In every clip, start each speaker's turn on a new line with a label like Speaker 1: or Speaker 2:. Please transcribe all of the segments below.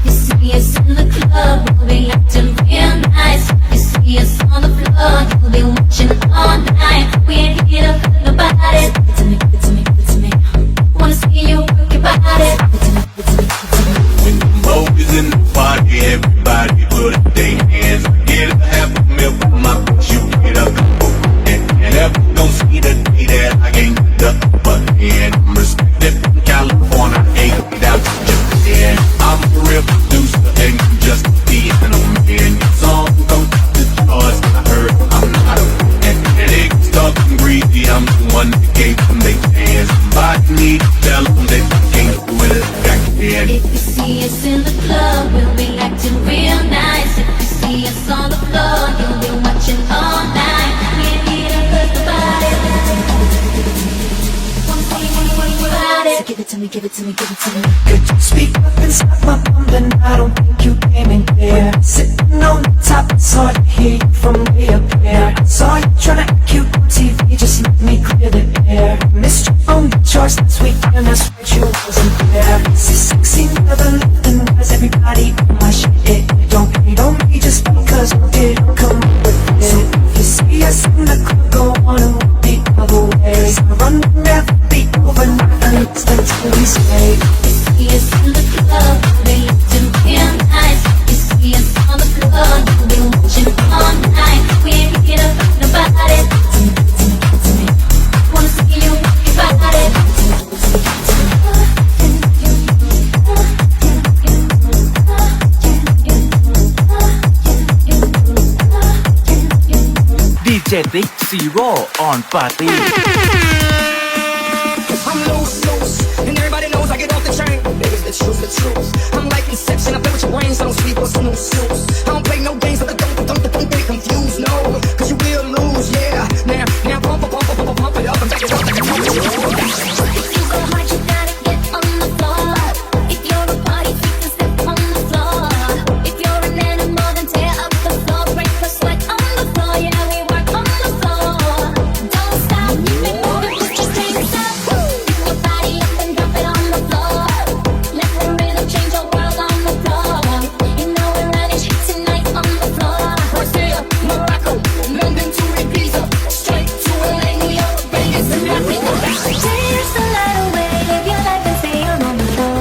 Speaker 1: You see us in the club, we'll be acting real nice. You see us on the floor, you'll be watching all night. We ain't here to hurt nobody. Give it to me, give it to me, give it to me. Wanna see you work your body. Give it to me, give it to me, give it to me.
Speaker 2: When the boys in the party, everybody put their hands. Get a half a mil for my bitch, you get a couple. And never gon' see the day that I ain't the upper hand. I'm respected from California, ain't down to Japan. I'm a real producer and you just a piano man. Your song goes to the charts, I heard I'm not a fan. And they get stuck and greedy, I'm the one that gave them their chance. Somebody need to tell them that I can't do it like I can.
Speaker 1: If you see us in the club, we'll be acting real nice. If you see us on the floor, you'll be watching all night. We ain't here to hurt nobody. Wanna see you work your body. So give it to me, give it to me, give it to me.
Speaker 3: Could you speak up and stop my bumping? I don't think you came in clear. Sitting on the top, it's hard to hear you from way up there. Saw you trying to act cute on TV, just let me clear the air. Missed your own choice this weekend, I swear you wasn't there. See sexy, never looking, cause everybody on my shit. Don't hate on me just because I didn't come up with it. So if you see us in the club, go on and walk the other way. So I run the never be overnight, and it's until we stay.
Speaker 1: You see us in the club, we'll be acting real nice. You see us on the floor, you'll be watching all night. We ain't here to hurt nobody. Give it to me, give it to me, give it to me. Wanna see you work your body.
Speaker 4: DJ Dick Zero on Party.
Speaker 5: I'm loose, and everybody knows I get off the train. Baby's the truth, the truth. I'm like Inception, I play with your brains, I don't sleep or snooze. I don't play no games, but don't get confused, no. Cause you will lose, yeah. Now pump it up and back it up.
Speaker 1: If you go hard, you gotta get on the floor. If you're a party freak, then step on the floor. If you're an animal, then tear up the floor. Break the sweat on the floor, yeah, we work on the floor. Don't stop, keep it moving, put your drinks up. Pick your body up and drop it on the floor. Let the rhythm change your world on the floor. You know we're running shit tonight on the floor.
Speaker 5: Brazil, Morocco, London to Ibiza, straight to LA, New York, Vegas, and Africa.
Speaker 1: Dance the night away, live your life and stay on the floor.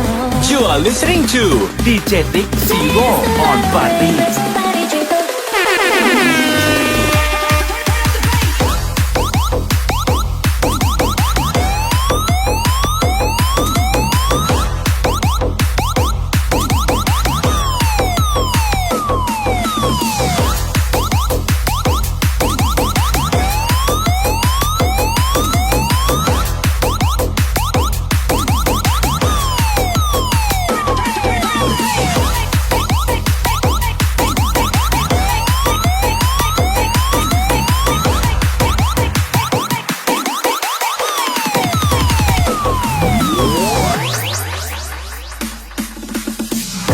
Speaker 4: You are listening to DJ Dick Zero on Party.
Speaker 1: Somebody drink the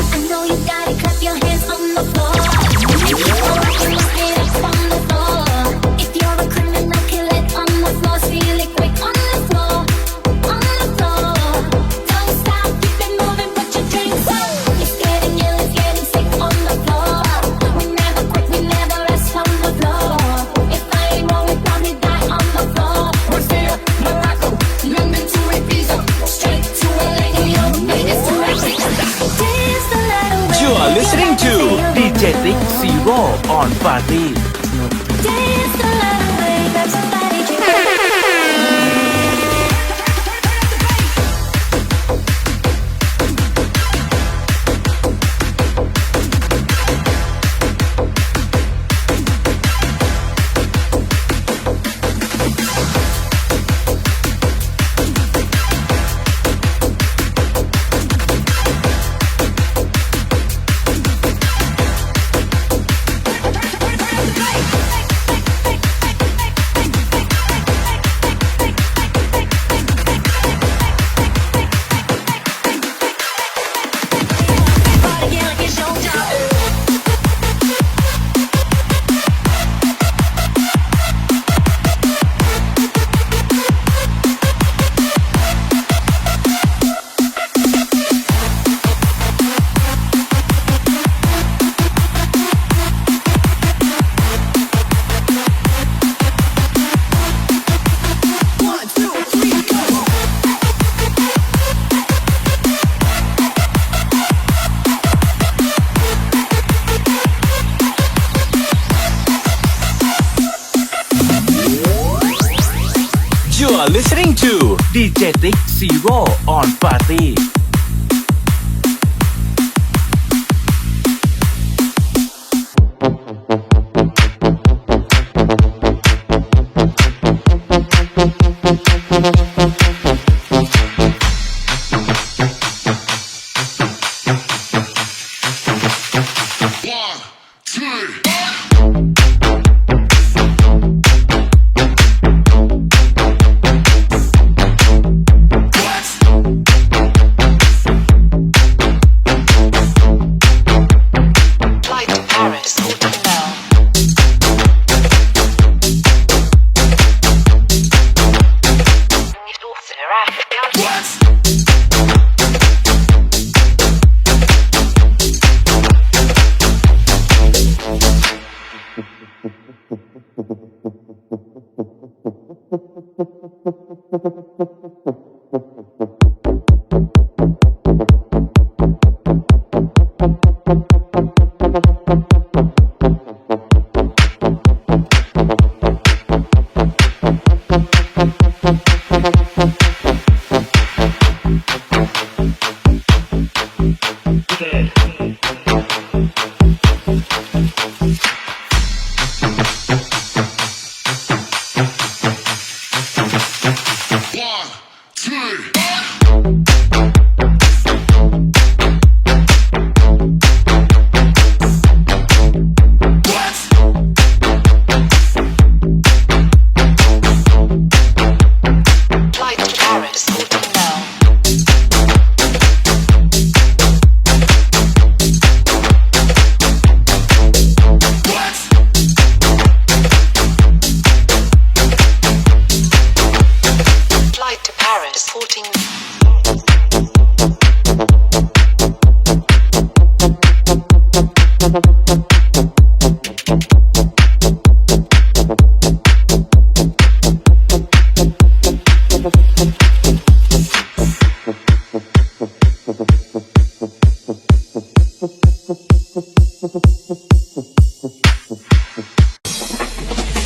Speaker 1: I know you gotta clap your hands on the floor. Or I can look it up on the floor. If you're a criminal, kill it on the floor. Steal it quick on the floor. On the floor. Don't stop, keep it moving, put your drinks up. It's getting ill, it's getting sick on the floor. We never quit, we never rest on the floor. If I ain't wrong, we probably die on the floor.
Speaker 5: Brazil, Morocco, London to Ibiza, straight to LA, New York, Vegas, to Africa.
Speaker 1: Dance the night away.
Speaker 4: You are listening to DJ Dick Zero on Party.
Speaker 1: Dance the night away, grab somebody drink.
Speaker 4: are listening to DJ Tick Zero on Party.
Speaker 6: Flight to Paris, hotel. Flight to Paris, hotel. Flight to Paris, 14.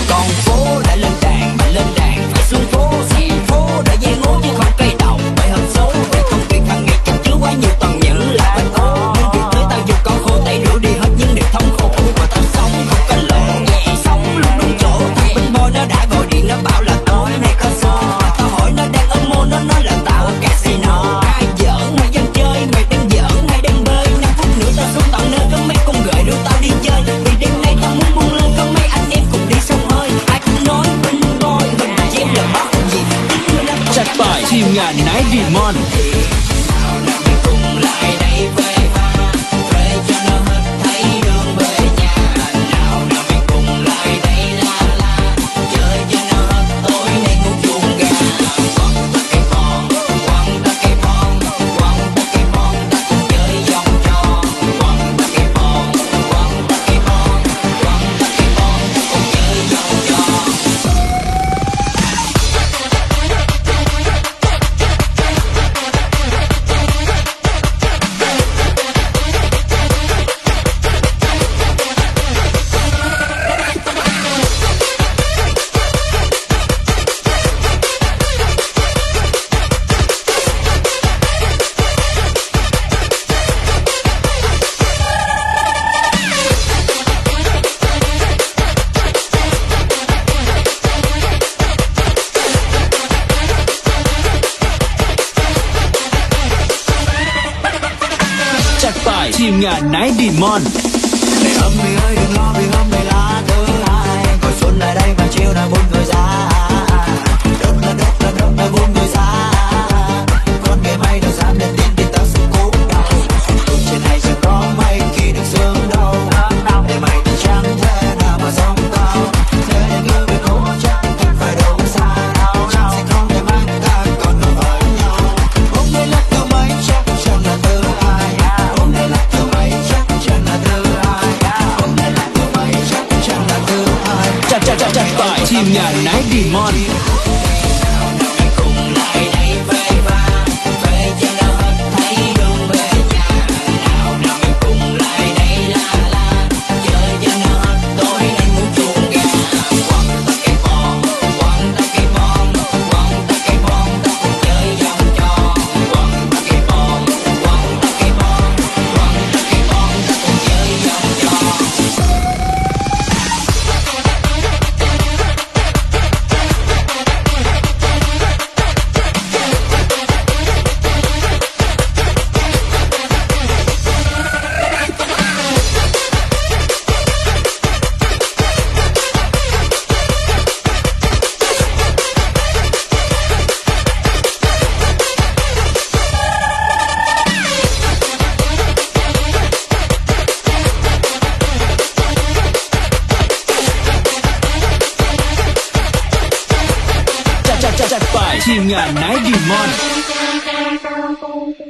Speaker 5: Con phố đã lên đàn, mà lên đàn phải xuống phố. Hè phố đã dây ngố chứ không cây đầu. Mày hợp số vì công việc hàng ngày chắc chứa quá nhiều toàn những là bài tố. Nhưng việc tới tao dùng con khô tay rửa đi hết những điều thống khổ. Mà tao sống không có lộ, sống luôn đúng chỗ. Thằng bên boy nó đã gọi điện nó bảo là tối nay có show. Mà tao hỏi nó đang ở mall, nó nói là tao ở casino. Ai giỡn mày dân chơi, mày đang giỡn hay đang bơi. 5 phút nữa tao xuống tận nơi có mấy con gợi rủ tao đi chơi. Vì đêm nay tao muốn buông lơi có mấy anh em cùng đi sông hơi. Ai cũng nói bên boy mình chém là bắt gì.
Speaker 4: จัดไปทีมงาน Night Demon
Speaker 5: Nào nào mình cùng lại đây về pha, về cho nó hết thấy đường về nhà. Nào nào mình cùng lại đây la la, chơi cho nó hết tối nay ngủ chuông gà. Quăng ta cây bon, quăng ta cây bon, quăng ta cây bon, ta cùng chơi vòng tròn. Quăng ta cây bon, quăng ta cây bon, quăng ta cây bon, ta cùng chơi vòng tròn.
Speaker 4: จัดไปทีมงาน Night Demon
Speaker 5: Mày ơi đừng lo vì hôm nay là thứ hai. Ngồi xuân lại đây và chiều là buông người ra. Rất là buông người ra. Con game hay đâu dám lên tiếng thì tao sẽ cố đầu. Trên này chẳng có mấy khi được sướng đâu. Để mày thì chẳng thể nào mà giống tao. Thế nên yêu về cố chắc phải đâu xa đâu. Chắc sẽ không thể mang ta còn ở với nhau. Hôm nay là thứ mấy chắc chẳng là thứ hai. Hôm nay là thứ mấy chắc chẳng là thứ hai. Hôm nay là thứ mấy chắc chẳng là thứ hai.
Speaker 4: จัดไปทีมงาน Night Demon
Speaker 5: Cùng lại đây về pha, về cho nó hết thấy đường về nhà. Nào nào mình cùng lại đây la la, chơi cho nó hết tối nay ngủ chuông gà. Quăng ta cây bon, quăng ta cây bon, quăng ta
Speaker 7: จัดไปทีมงานไนท์ดีมอน
Speaker 1: Thank you.